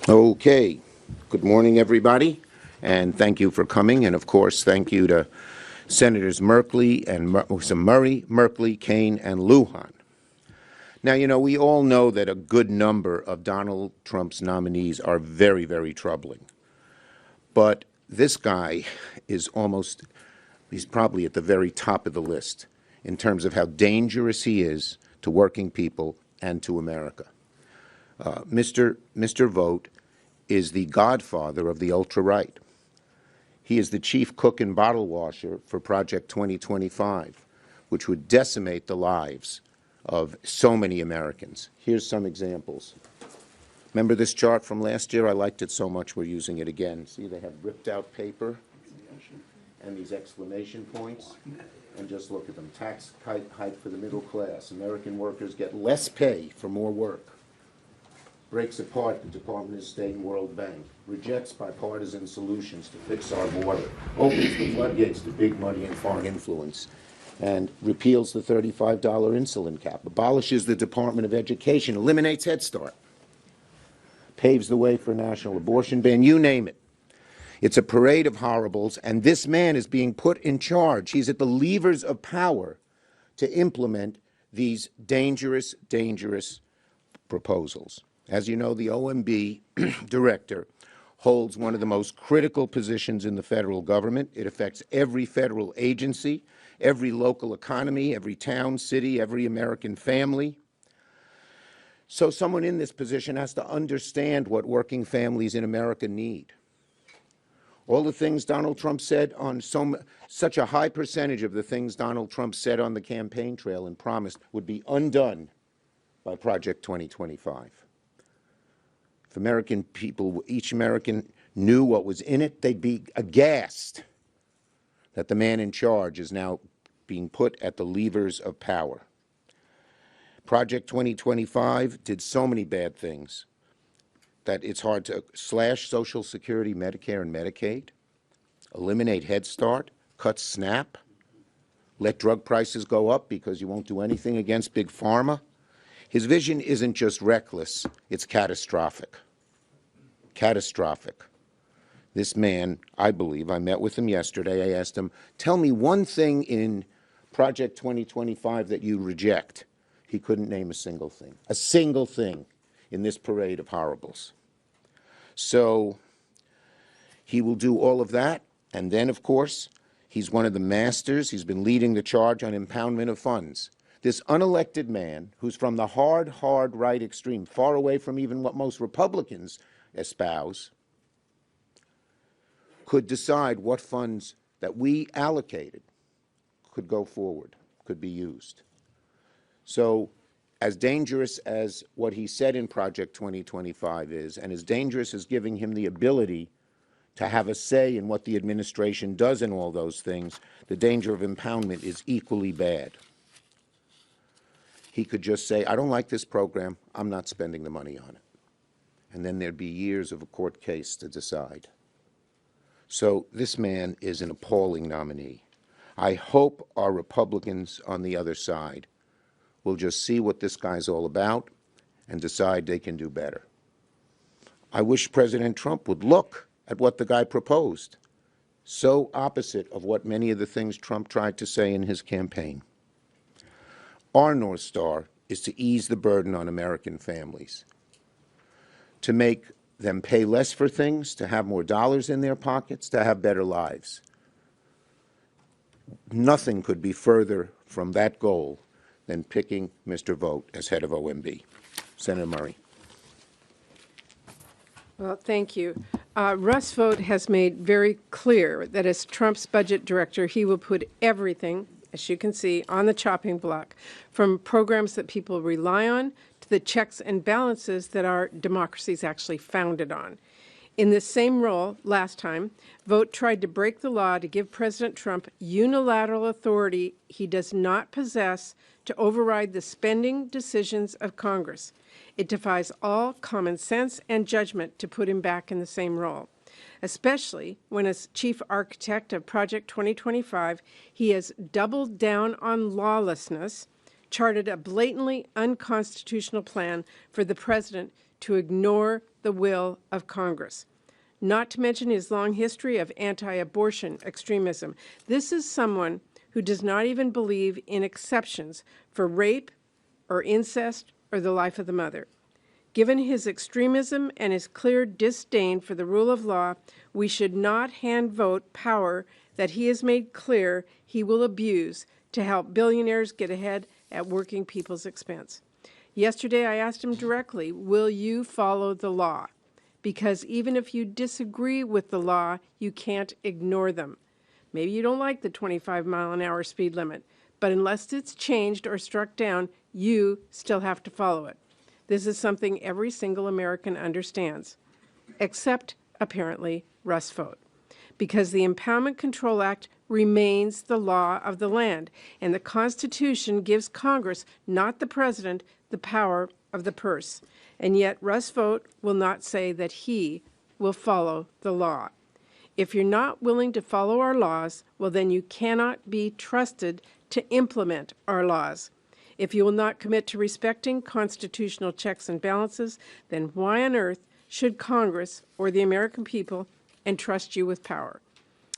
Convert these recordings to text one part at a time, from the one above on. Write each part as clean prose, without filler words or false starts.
Okay. Good morning, everybody, and thank you for coming. And of course, thank you to Senators Merkley and Murray, Merkley, Kaine, and Lujan. Now, we all know that a good number of Donald Trump's nominees are very, very troubling. But this guy is he's probably at the very top of the list in terms of how dangerous he is to working people and to America. Mr. Vought is the godfather of the ultra-right. He is the chief cook and bottle washer for Project 2025, which would decimate the lives of so many Americans. Here's some examples. Remember this chart from last year? I liked it so much we're using it again. See, they have ripped out paper and these exclamation points. And just look at them. Tax hike for the middle class. American workers get less pay for more work. Breaks apart the Department of State and World Bank. Rejects bipartisan solutions to fix our border. Opens the floodgates to big money and foreign influence. And repeals the $35 insulin cap. Abolishes the Department of Education. Eliminates Head Start. Paves the way for a national abortion ban. You name it. It's a parade of horribles, and this man is being put in charge. He's at the levers of power to implement these dangerous, dangerous proposals. As you know, the OMB director holds one of the most critical positions in the federal government. It affects every federal agency, every local economy, every town, city, every American family. So someone in this position has to understand what working families in America need. All the things Donald Trump said on such a high percentage of the things Donald Trump said on the campaign trail and promised would be undone by Project 2025. If American people, each American knew what was in it, they'd be aghast that the man in charge is now being put at the levers of power. Project 2025 did so many bad things that it's hard to slash Social Security, Medicare, and Medicaid, eliminate Head Start, cut SNAP, let drug prices go up because you won't do anything against Big Pharma. His vision isn't just reckless, it's catastrophic. Catastrophic. This man, I believe, I met with him yesterday, I asked him, tell me one thing in Project 2025 that you reject. He couldn't name a single thing in this parade of horribles. So he will do all of that, and then, of course, he's one of the masters. He's been leading the charge on impoundment of funds. This unelected man, who's from the hard right extreme, far away from even what most Republicans espouse, could decide what funds that we allocated could go forward, could be used. So as dangerous as what he said in Project 2025 is, and as dangerous as giving him the ability to have a say in what the administration does in all those things, the danger of impoundment is equally bad. He could just say, I don't like this program, I'm not spending the money on it. And then there'd be years of a court case to decide. So this man is an appalling nominee. I hope our Republicans on the other side will just see what this guy's all about and decide they can do better. I wish President Trump would look at what the guy proposed, so opposite of what many of the things Trump tried to say in his campaign. Our North Star is to ease the burden on American families, to make them pay less for things, to have more dollars in their pockets, to have better lives. Nothing could be further from that goal than picking Mr. Vought as head of OMB. Senator Murray. Well, thank you. Russ Vought has made very clear that as Trump's budget director, he will put everything, as you can see, on the chopping block, from programs that people rely on to the checks and balances that our democracy is actually founded on. In this same role, last time, Vought tried to break the law to give President Trump unilateral authority he does not possess to override the spending decisions of Congress. It defies all common sense and judgment to put him back in the same role, especially when, as chief architect of Project 2025, he has doubled down on lawlessness, charted a blatantly unconstitutional plan for the president to ignore the will of Congress. Not to mention his long history of anti-abortion extremism. This is someone who does not even believe in exceptions for rape or incest or the life of the mother. Given his extremism and his clear disdain for the rule of law, we should not hand vote power that he has made clear he will abuse to help billionaires get ahead at working people's expense. Yesterday, I asked him directly, will you follow the law? Because even if you disagree with the law, you can't ignore them. Maybe you don't like the 25-mile-an-hour speed limit, but unless it's changed or struck down, you still have to follow it. This is something every single American understands, except, apparently, Russ Vought. Because the Impoundment Control Act remains the law of the land, and the Constitution gives Congress, not the President, the power of the purse. And yet Russ Vought will not say that he will follow the law. If you're not willing to follow our laws, well, then you cannot be trusted to implement our laws. If you will not commit to respecting constitutional checks and balances, then why on earth should Congress or the American people entrust you with power?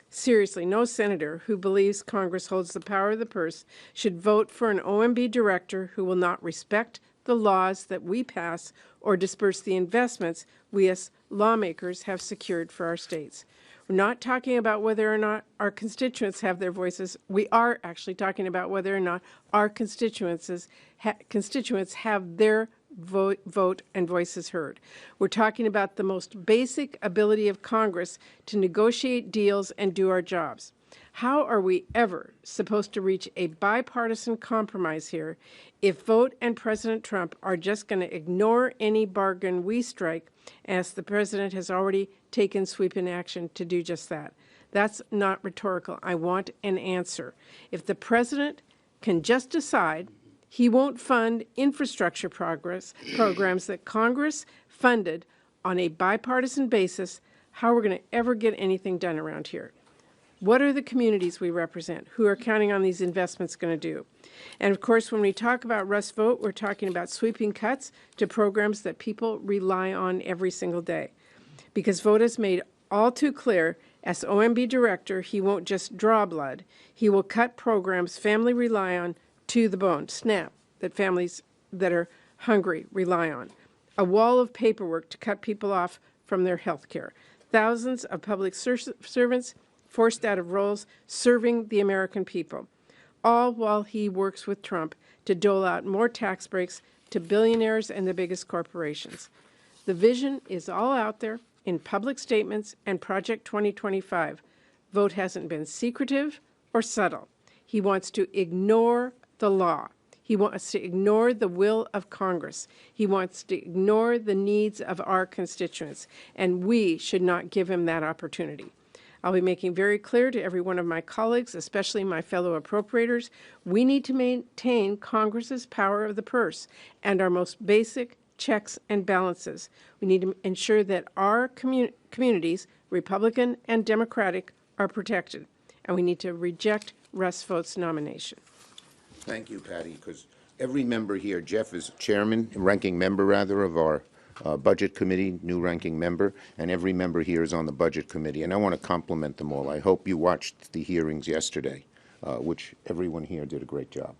Seriously, no senator who believes Congress holds the power of the purse should vote for an OMB director who will not respect the laws that we pass or disperse the investments we as lawmakers have secured for our states. We're not talking about whether or not our constituents have their voices. We are actually talking about whether or not our constituents have their vote and voices heard. We're talking about the most basic ability of Congress to negotiate deals and do our jobs. How are we ever supposed to reach a bipartisan compromise here if Vought and President Trump are just going to ignore any bargain we strike, as the President has already taken sweeping action to do just that? That's not rhetorical. I want an answer. If the President can just decide he won't fund infrastructure programs that Congress funded on a bipartisan basis, how are we going to ever get anything done around here? What are the communities we represent who are counting on these investments going to do? And of course, when we talk about Russ Vought, we're talking about sweeping cuts to programs that people rely on every single day. Because Vought has made all too clear, as OMB director, he won't just draw blood. He will cut programs families rely on to the bone, SNAP, that families that are hungry rely on. A wall of paperwork to cut people off from their health care. Thousands of public servants forced out of roles serving the American people, all while he works with Trump to dole out more tax breaks to billionaires and the biggest corporations. The vision is all out there in public statements and Project 2025. Vought hasn't been secretive or subtle. He wants to ignore the law. He wants to ignore the will of Congress. He wants to ignore the needs of our constituents, and we should not give him that opportunity. I'll be making very clear to every one of my colleagues, especially my fellow appropriators, we need to maintain Congress's power of the purse and our most basic checks and balances. We need to ensure that our communities, Republican and Democratic, are protected, and we need to reject Russ Vaught's nomination. Thank you, Patty, because every member here, Jeff is chairman, ranking member rather, of our Budget Committee, new ranking member, and every member here is on the Budget Committee, and I want to compliment them all. I hope you watched the hearings yesterday, which everyone here did a great job.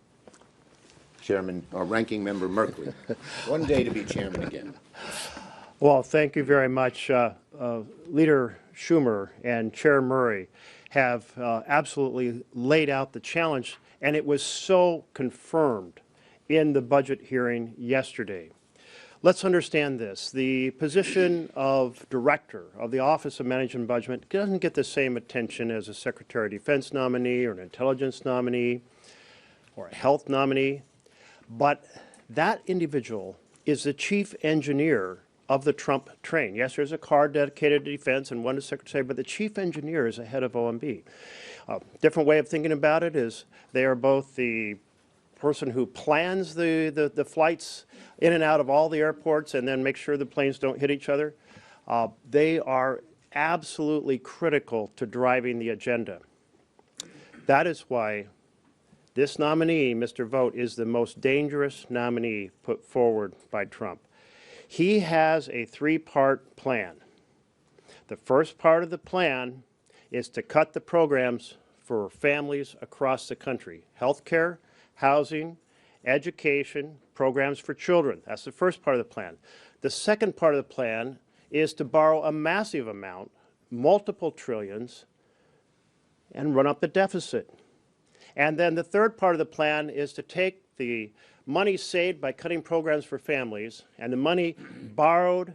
Chairman, or ranking member Merkley, one day to be chairman again. Well, thank you very much. Leader Schumer and Chair Murray have absolutely laid out the challenge, and it was so confirmed in the budget hearing yesterday. Let's understand this. The position of director of the Office of Management and Budget doesn't get the same attention as a Secretary of Defense nominee or an intelligence nominee or a health nominee, but that individual is the chief engineer of the Trump train. Yes, there's a car dedicated to defense and one to Secretary, but the chief engineer is the head of OMB. Different way of thinking about it is they are both the person who plans the flights in and out of all the airports and then make sure the planes don't hit each other. They are absolutely critical to driving the agenda. That is why this nominee, Mr. Vought, is the most dangerous nominee put forward by Trump. He has a three-part plan. The first part of the plan is to cut the programs for families across the country. Healthcare, housing, education, programs for children. That's the first part of the plan. The second part of the plan is to borrow a massive amount, multiple trillions, and run up the deficit. And then the third part of the plan is to take the money saved by cutting programs for families and the money borrowed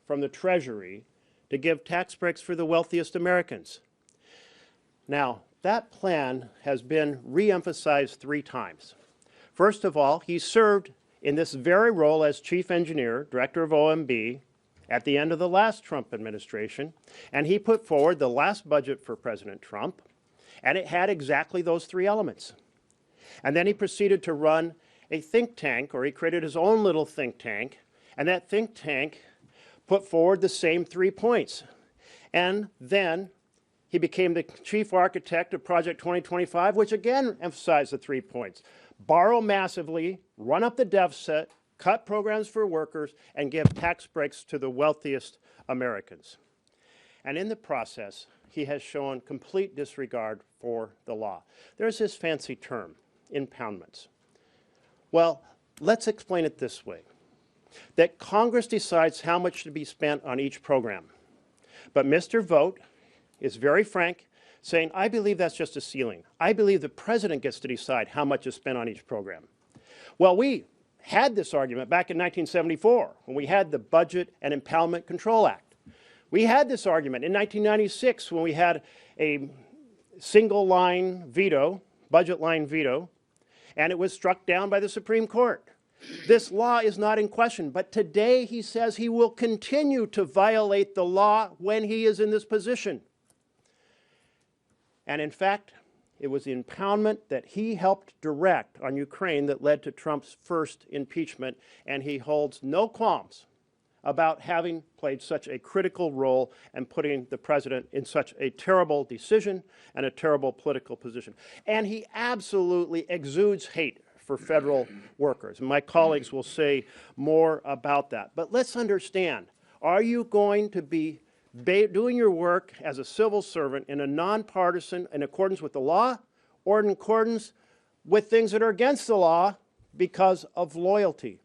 from the Treasury to give tax breaks for the wealthiest Americans. Now, that plan has been re-emphasized 3 times. First of all, he served in this very role as chief engineer, director of OMB, at the end of the last Trump administration, and he put forward the last budget for President Trump, and it had exactly those 3 elements. And then he proceeded to run a think tank, or he created his own little think tank, and that think tank put forward the same 3 points. And then he became the chief architect of Project 2025, which again emphasized the 3 points. Borrow massively, run up the deficit, cut programs for workers, and give tax breaks to the wealthiest Americans. And in the process, he has shown complete disregard for the law. There's this fancy term, impoundments. Well, let's explain it this way, that Congress decides how much to be spent on each program. But Mr. Vought is very frank, saying, I believe that's just a ceiling. I believe the president gets to decide how much is spent on each program. Well, we had this argument back in 1974 when we had the Budget and Impoundment Control Act. We had this argument in 1996 when we had a single line veto, budget line veto, and it was struck down by the Supreme Court. This law is not in question, but today he says he will continue to violate the law when he is in this position. And in fact, it was the impoundment that he helped direct on Ukraine that led to Trump's first impeachment, and he holds no qualms about having played such a critical role and putting the president in such a terrible decision and a terrible political position. And he absolutely exudes hate for federal workers. My colleagues will say more about that. But let's understand, are you going to be doing your work as a civil servant in a nonpartisan, in accordance with the law, or in accordance with things that are against the law because of loyalty?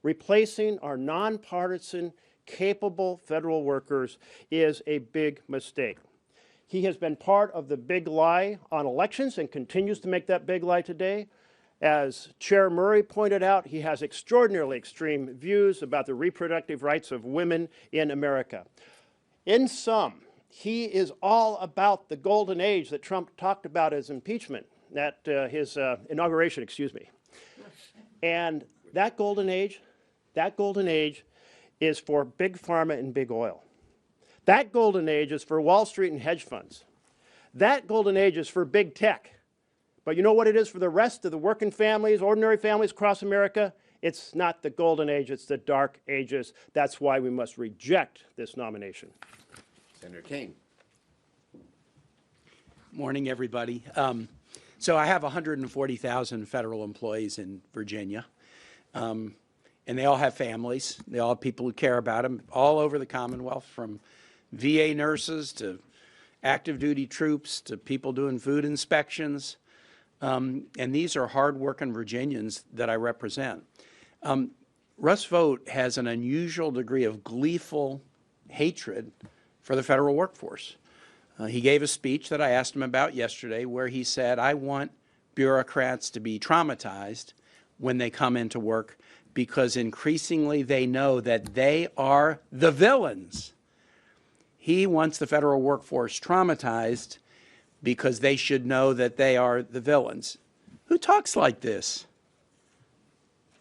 Replacing our nonpartisan, capable federal workers is a big mistake. He has been part of the big lie on elections and continues to make that big lie today. As Chair Murray pointed out, he has extraordinarily extreme views about the reproductive rights of women in America. In sum, he is all about the golden age that Trump talked about as impeachment, at his inauguration, excuse me. And that golden age is for big pharma and big oil. That golden age is for Wall Street and hedge funds. That golden age is for big tech. But you know what it is for the rest of the working families, ordinary families across America? It's not the golden age, it's the dark ages. That's why we must reject this nomination. Senator King. Morning, everybody. So I have 140,000 federal employees in Virginia, and they all have families. They all have people who care about them all over the Commonwealth, from VA nurses to active duty troops to people doing food inspections. And these are hardworking Virginians that I represent. Russ Vought has an unusual degree of gleeful hatred for the federal workforce. He gave a speech that I asked him about yesterday where he said, I want bureaucrats to be traumatized when they come into work because increasingly they know that they are the villains. He wants the federal workforce traumatized because they should know that they are the villains. Who talks like this?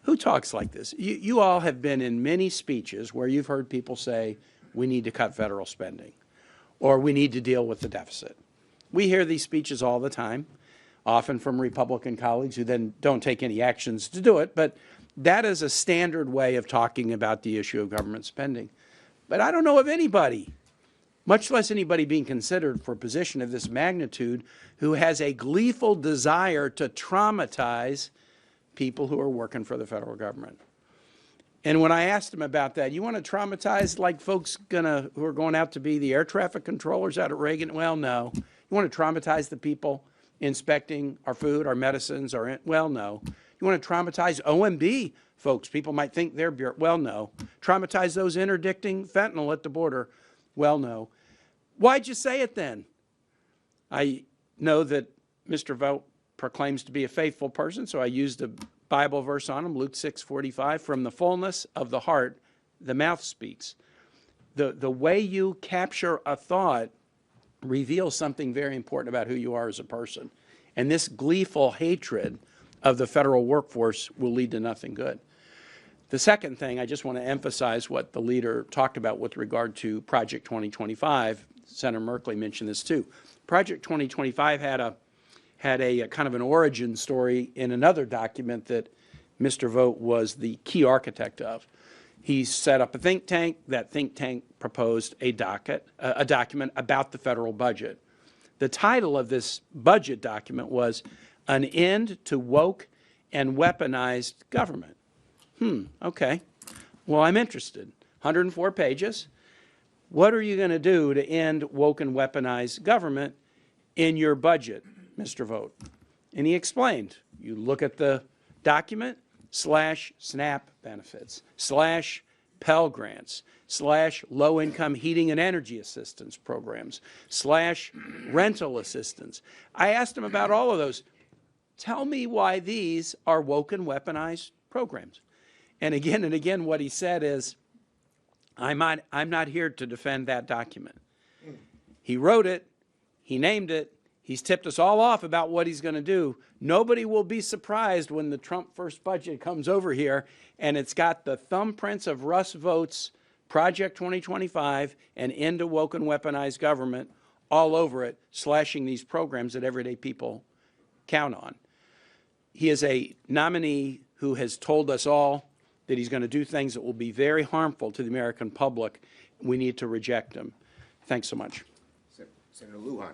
Who talks like this? You all have been in many speeches where you've heard people say, we need to cut federal spending, or we need to deal with the deficit. We hear these speeches all the time, often from Republican colleagues who then don't take any actions to do it, but that is a standard way of talking about the issue of government spending. But I don't know of anybody, much less anybody being considered for a position of this magnitude, who has a gleeful desire to traumatize people who are working for the federal government. And when I asked him about that, you want to traumatize like folks who are going out to be the air traffic controllers out at Reagan? Well, no. You want to traumatize the people inspecting our food, our medicines, well, no. You want to traumatize OMB folks? People might think they're well, no. Traumatize those interdicting fentanyl at the border? Well, no. Why'd you say it then? I know that Mr. Vought proclaims to be a faithful person, so I used a Bible verse on him, Luke 6:45, from the fullness of the heart, the mouth speaks. The way you capture a thought reveals something very important about who you are as a person. And this gleeful hatred of the federal workforce will lead to nothing good. The second thing, I just want to emphasize what the leader talked about with regard to Project 2025. Senator Merkley mentioned this too. Project 2025 had a kind of an origin story in another document that Mr. Vought was the key architect of. He set up a think tank. That think tank proposed a document about the federal budget. The title of this budget document was An End to Woke and Weaponized Government. Okay. Well, I'm interested. 104 pages. What are you going to do to end woke and weaponized government in your budget, Mr. Vought? And he explained, you look at the document, /SNAP benefits, /Pell Grants, /low-income heating and energy assistance programs, /rental assistance. I asked him about all of those. Tell me why these are woke and weaponized programs. And again, what he said is, I'm not here to defend that document. He wrote it. He named it. He's tipped us all off about what he's going to do. Nobody will be surprised when the Trump first budget comes over here and it's got the thumbprints of Russ Vought's Project 2025 and End to Woke and Weaponized Government all over it, slashing these programs that everyday people count on. He is a nominee who has told us all that he's going to do things that will be very harmful to the American public. We need to reject him. Thanks so much. Senator Lujan.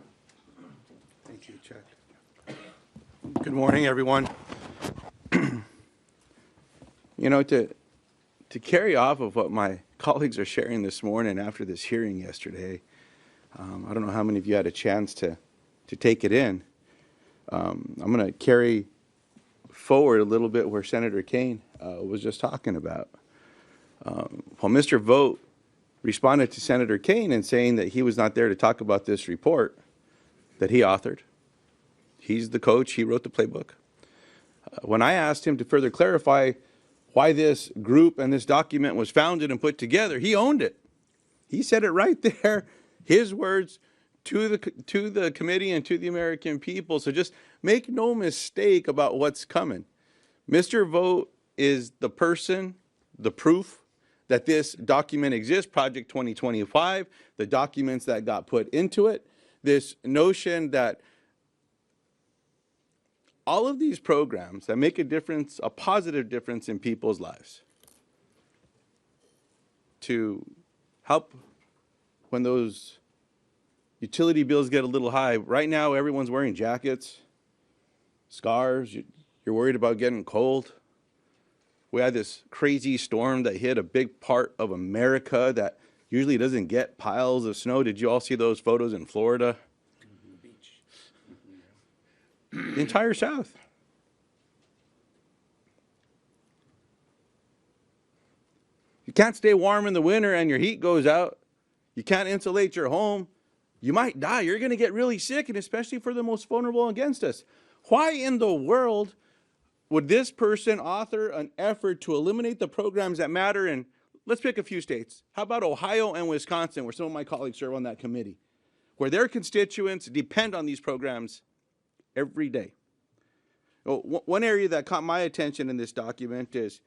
Thank you, Chuck. Good morning, everyone. You know, to carry off of what my colleagues are sharing this morning after this hearing yesterday, I don't know how many of you had a chance to take it in. I'm going to carry forward a little bit where Senator Kaine was just talking about. While Mr. Vought responded to Senator Kaine in saying that he was not there to talk about this report that he authored. He's the coach. He wrote the playbook. When I asked him to further clarify why this group and this document was founded and put together, he owned it. He said it right there, his words to the committee and to the American people. So just make no mistake about what's coming. Mr. Vought is the person, the proof that this document exists, Project 2025, the documents that got put into it, this notion that all of these programs that make a difference, a positive difference in people's lives, to help when those utility bills get a little high. Right now, everyone's wearing jackets, scarves. You're worried about getting cold. We had this crazy storm that hit a big part of America that usually doesn't get piles of snow. Did you all see those photos in Florida? The entire South. You can't stay warm in the winter and your heat goes out. You can't insulate your home. You might die. You're going to get really sick, and especially for the most vulnerable against us. Why in the world would this person author an effort to eliminate the programs that matter in, let's pick a few states. How about Ohio and Wisconsin, where some of my colleagues serve on that committee, where their constituents depend on these programs every day? Well, one area that caught my attention in this document is,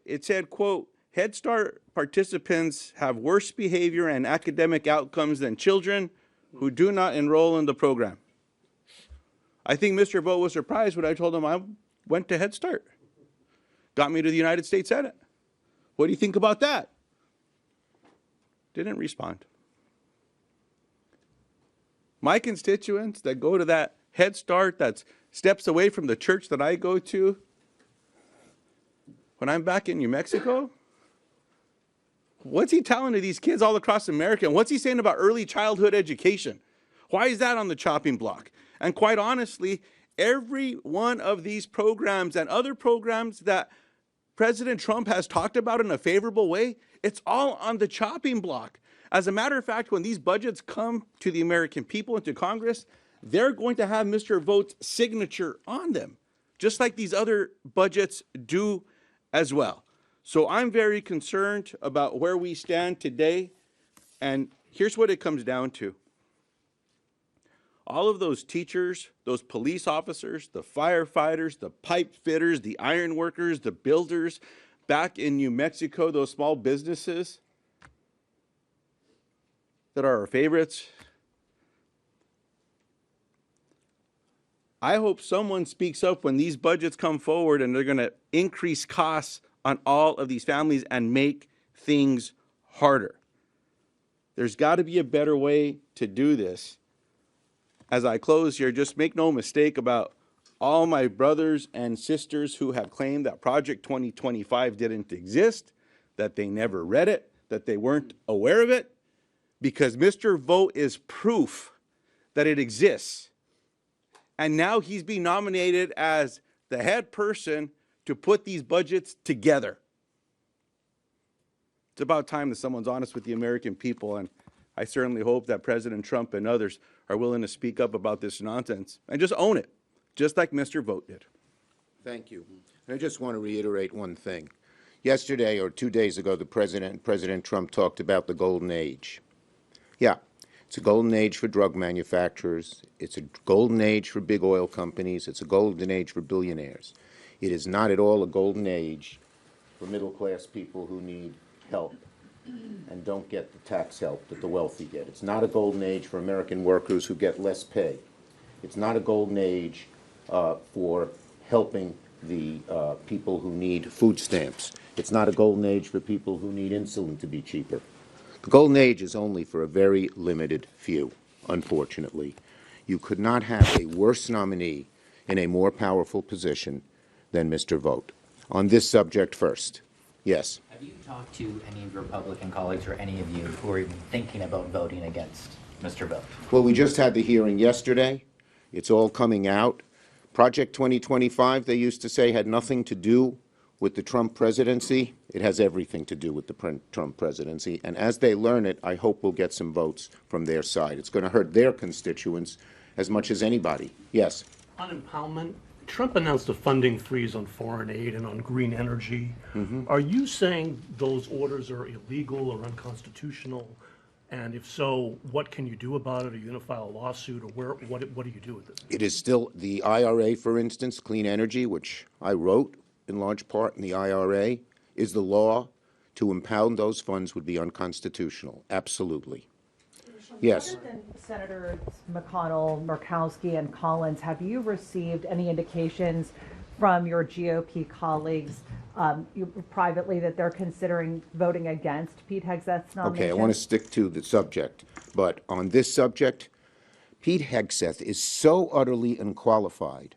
it said, quote, Head Start participants have worse behavior and academic outcomes than children who do not enroll in the program. I think Mr. Vought was surprised when I told him I went to Head Start. Got me to the United States Senate. What do you think about that? Didn't respond. My constituents that go to that Head Start that's steps away from the church that I go to, when I'm back in New Mexico, what's he telling to these kids all across America? And what's he saying about early childhood education? Why is that on the chopping block? And quite honestly, every one of these programs and other programs that President Trump has talked about in a favorable way, it's all on the chopping block. As a matter of fact, when these budgets come to the American people and to Congress, they're going to have Mr. Vought's signature on them, just like these other budgets do as well. So I'm very concerned about where we stand today. And here's what it comes down to. All of those teachers, those police officers, the firefighters, the pipe fitters, the iron workers, the builders back in New Mexico, those small businesses that are our favorites. I hope someone speaks up when these budgets come forward and they're going to increase costs on all of these families and make things harder. There's got to be a better way to do this. As I close here, just make no mistake about all my brothers and sisters who have claimed that Project 2025 didn't exist, that they never read it, that they weren't aware of it, because Mr. Vought is proof that it exists. And now he's being nominated as the head person to put these budgets together. It's about time that someone's honest with the American people, and I certainly hope that President Trump and others are willing to speak up about this nonsense and just own it, just like Mr. Vought did. Thank you. And I just want to reiterate one thing. Yesterday or 2 days ago, President Trump talked about the golden age. Yeah, it's a golden age for drug manufacturers. It's a golden age for big oil companies. It's a golden age for billionaires. It is not at all a golden age for middle-class people who need help and don't get the tax help that the wealthy get. It's not a golden age for American workers who get less pay. It's not a golden age for helping the people who need food stamps. It's not a golden age for people who need insulin to be cheaper. The golden age is only for a very limited few, unfortunately. You could not have a worse nominee in a more powerful position than Mr. Vought. On this subject first. Yes. Have you talked to any of your Republican colleagues or any of you who are even thinking about voting against Mr. Vought? Well, we just had the hearing yesterday. It's all coming out. Project 2025, they used to say, had nothing to do with the Trump presidency. It has everything to do with the Trump presidency. And as they learn it, I hope we'll get some votes from their side. It's going to hurt their constituents as much as anybody. Yes. On impoundment, Trump announced a funding freeze on foreign aid and on green energy. Are you saying those orders are illegal or unconstitutional? And if so, what can you do about it? Are you going to file a lawsuit, or what do you do with it? It is still the IRA, for instance, clean energy, which I wrote in large part in the IRA, is the law to impound those funds would be unconstitutional. Absolutely. Yes. Other than Senators McConnell, Murkowski, and Collins, have you received any indications from your GOP colleagues privately that they're considering voting against Pete Hegseth's nomination? Okay, I want to stick to the subject. But on this subject, Pete Hegseth is so utterly unqualified.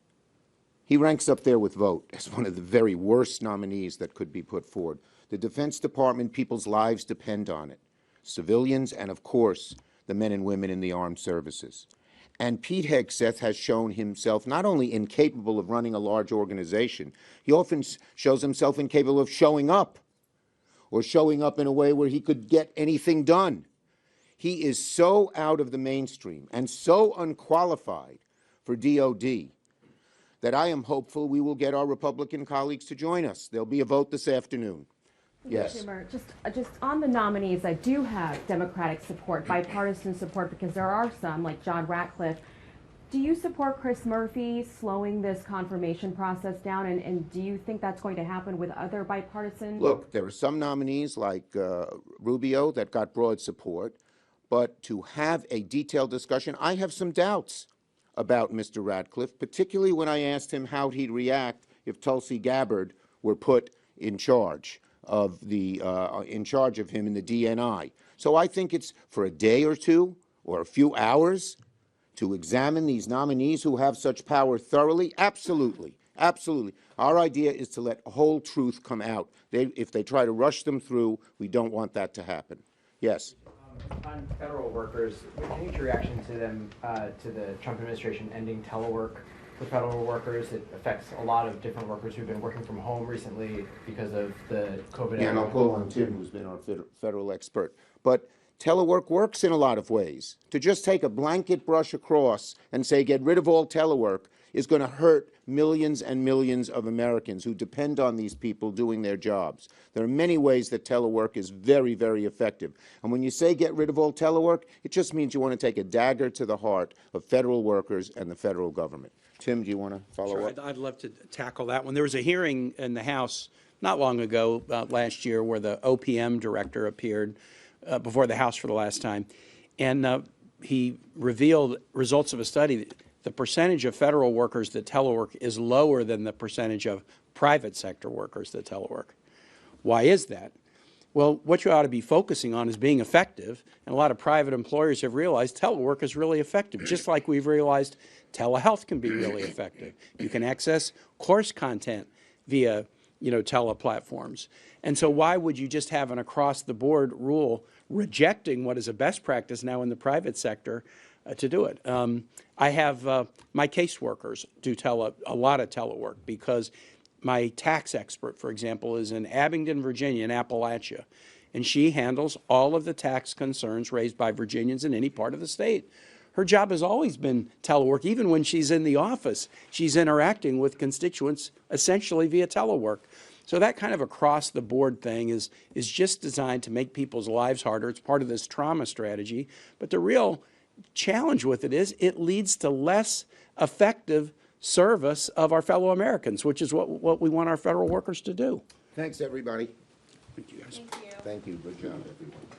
He ranks up there with Vought as one of the very worst nominees that could be put forward. The Defense Department, people's lives depend on it. Civilians and, of course, the men and women in the armed services. And Pete Hegseth has shown himself not only incapable of running a large organization, he often shows himself incapable of showing up, or showing up in a way where he could get anything done. He is so out of the mainstream and so unqualified for DOD that I am hopeful we will get our Republican colleagues to join us. There'll be a vote this afternoon. Yes. Just on the nominees, I do have Democratic support, bipartisan support, because there are some, like John Ratcliffe. Do you support Chris Murphy slowing this confirmation process down, and do you think that's going to happen with other bipartisan? Look, there are some nominees like Rubio that got broad support, but to have a detailed discussion, I have some doubts about Mr. Ratcliffe, particularly when I asked him how he'd react if Tulsi Gabbard were put in charge of him in the DNI. So I think it's for a day or two or a few hours to examine these nominees who have such power thoroughly. Absolutely. Absolutely. Our idea is to let whole truth come out. If they try to rush them through, we don't want that to happen. Yes. On federal workers, what is your reaction to them, to the Trump administration ending telework for federal workers? It affects a lot of different workers who've been working from home recently because of the COVID. Yeah, and I'll call on Tim, who's been our federal expert. But telework works in a lot of ways. To just take a blanket brush across and say get rid of all telework is going to hurt millions and millions of Americans who depend on these people doing their jobs. There are many ways that telework is very, very effective. And when you say get rid of all telework, it just means you want to take a dagger to the heart of federal workers and the federal government. Tim, do you want to follow up? I'd love to tackle that one. There was a hearing in the House not long ago, last year, where the OPM director appeared before the House for the last time. And he revealed results of a study. The percentage of federal workers that telework is lower than the percentage of private sector workers that telework. Why is that? Well, what you ought to be focusing on is being effective, and a lot of private employers have realized telework is really effective, just like we've realized telehealth can be really effective. You can access course content via, tele-platforms. And so why would you just have an across-the-board rule rejecting what is a best practice now in the private sector to do it? I have my caseworkers do a lot of telework because my tax expert, for example, is in Abingdon, Virginia, in Appalachia, and she handles all of the tax concerns raised by Virginians in any part of the state. Her job has always been telework. Even when she's in the office, she's interacting with constituents essentially via telework. So that kind of across-the-board thing is just designed to make people's lives harder. It's part of this trauma strategy. But the real challenge with it is it leads to less effective service of our fellow Americans, which is what we want our federal workers to do. Thanks, everybody. Thank you, guys. Thank you. Good job, everyone.